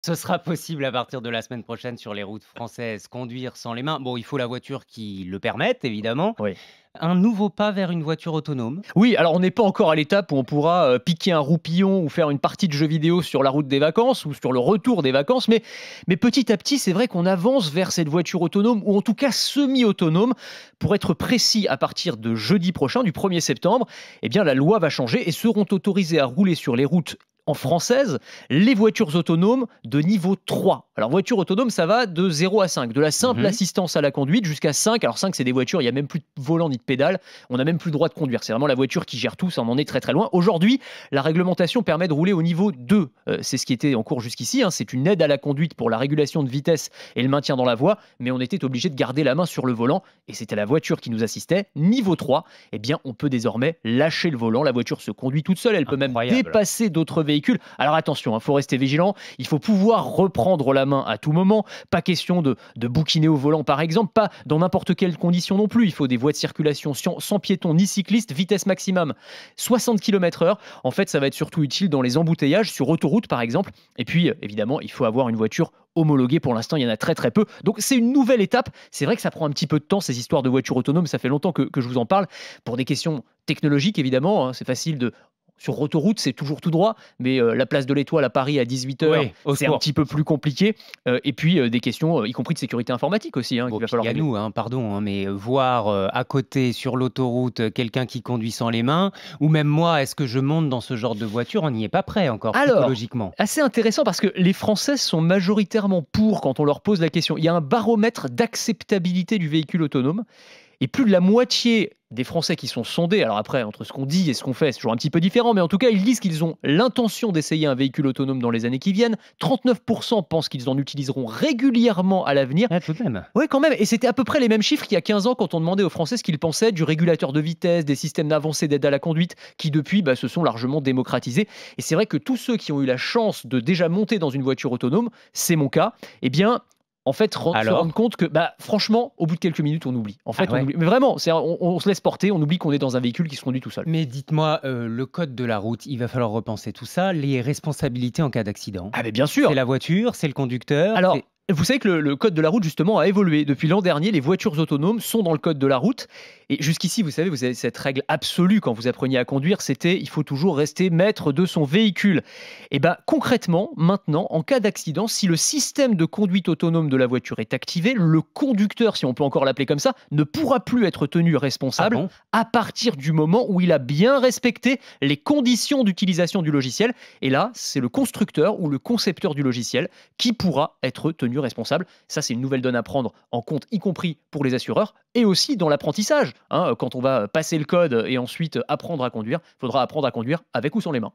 Ce sera possible à partir de la semaine prochaine sur les routes françaises, conduire sans les mains. Bon, il faut la voiture qui le permette, évidemment. Oui. Un nouveau pas vers une voiture autonome. Oui, alors on n'est pas encore à l'étape où on pourra piquer un roupillon ou faire une partie de jeu vidéo sur la route des vacances ou sur le retour des vacances, mais petit à petit, c'est vrai qu'on avance vers cette voiture autonome, ou en tout cas semi-autonome. Pour être précis, à partir de jeudi prochain, du 1er septembre, eh bien, la loi va changer et seront autorisées à rouler sur les routes en française, les voitures autonomes de niveau 3. Alors voiture autonome, ça va de 0 à 5, de la simple Mhm. assistance à la conduite jusqu'à 5. Alors 5, c'est des voitures, il n'y a même plus de volant ni de pédale, on n'a même plus le droit de conduire. C'est vraiment la voiture qui gère tout, ça en est très très loin. Aujourd'hui, la réglementation permet de rouler au niveau 2. C'est ce qui était en cours jusqu'ici, hein. C'est une aide à la conduite pour la régulation de vitesse et le maintien dans la voie, mais on était obligé de garder la main sur le volant et c'était la voiture qui nous assistait. Niveau 3, eh bien, on peut désormais lâcher le volant, la voiture se conduit toute seule, elle peut même Incroyable. dépasser d'autres véhicules. Alors attention, il faut rester vigilant, il faut pouvoir reprendre la main à tout moment, pas question de bouquiner au volant par exemple, pas dans n'importe quelle condition non plus, il faut des voies de circulation sans piétons ni cyclistes, vitesse maximum 60 km/h. En fait, ça va être surtout utile dans les embouteillages, sur autoroute par exemple, et puis évidemment, il faut avoir une voiture homologuée. Pour l'instant, il y en a très très peu. Donc c'est une nouvelle étape. C'est vrai que ça prend un petit peu de temps, ces histoires de voitures autonomes. Ça fait longtemps que je vous en parle. Pour des questions technologiques, évidemment, hein, c'est facile de... Sur autoroute, c'est toujours tout droit, mais la place de l'Étoile à Paris à 18 h, Oui, au c'est un secours. petit peu plus compliqué. Et puis des questions, y compris de sécurité informatique aussi, hein, Bon, qu'il va puis il falloir y a régler. nous, hein, pardon, hein, mais voir à côté sur l'autoroute quelqu'un qui conduit sans les mains, ou même moi, est-ce que je monte dans ce genre de voiture? On n'y est pas prêt encore Alors, psychologiquement. assez intéressant parce que les Français sont majoritairement pour quand on leur pose la question. Il y a un baromètre d'acceptabilité du véhicule autonome. Et plus de la moitié des Français qui sont sondés, alors après, entre ce qu'on dit et ce qu'on fait, c'est toujours un petit peu différent, mais en tout cas, ils disent qu'ils ont l'intention d'essayer un véhicule autonome dans les années qui viennent. 39% pensent qu'ils en utiliseront régulièrement à l'avenir. Ah, tout de même. Oui, quand même. Et c'était à peu près les mêmes chiffres qu'il y a 15 ans quand on demandait aux Français ce qu'ils pensaient du régulateur de vitesse, des systèmes avancés d'aide à la conduite, qui depuis se sont largement démocratisés. Et c'est vrai que tous ceux qui ont eu la chance de déjà monter dans une voiture autonome, c'est mon cas, eh bien, en fait, se rendre Alors? compte que, franchement, au bout de quelques minutes, on oublie. En Ah fait, on ouais? oublie. Mais vraiment, on se laisse porter, on oublie qu'on est dans un véhicule qui se conduit tout seul. Mais dites-moi, le code de la route, il va falloir repenser tout ça, les responsabilités en cas d'accident. Ah, mais bien C'est sûr. la voiture, c'est le conducteur, c'est Alors, vous savez que le code de la route, justement, a évolué. Depuis l'an dernier, les voitures autonomes sont dans le code de la route. Et jusqu'ici, vous avez cette règle absolue quand vous appreniez à conduire, c'était il faut toujours rester maître de son véhicule. Et bien, concrètement, maintenant, en cas d'accident, si le système de conduite autonome de la voiture est activé, le conducteur, si on peut encore l'appeler comme ça, ne pourra plus être tenu ah responsable bon? à partir du moment où il a bien respecté les conditions d'utilisation du logiciel. Et là, c'est le constructeur ou le concepteur du logiciel qui pourra être tenu responsable. Ça, c'est une nouvelle donne à prendre en compte, y compris pour les assureurs et aussi dans l'apprentissage. Hein, quand on va passer le code et ensuite apprendre à conduire, il faudra apprendre à conduire avec ou sans les mains.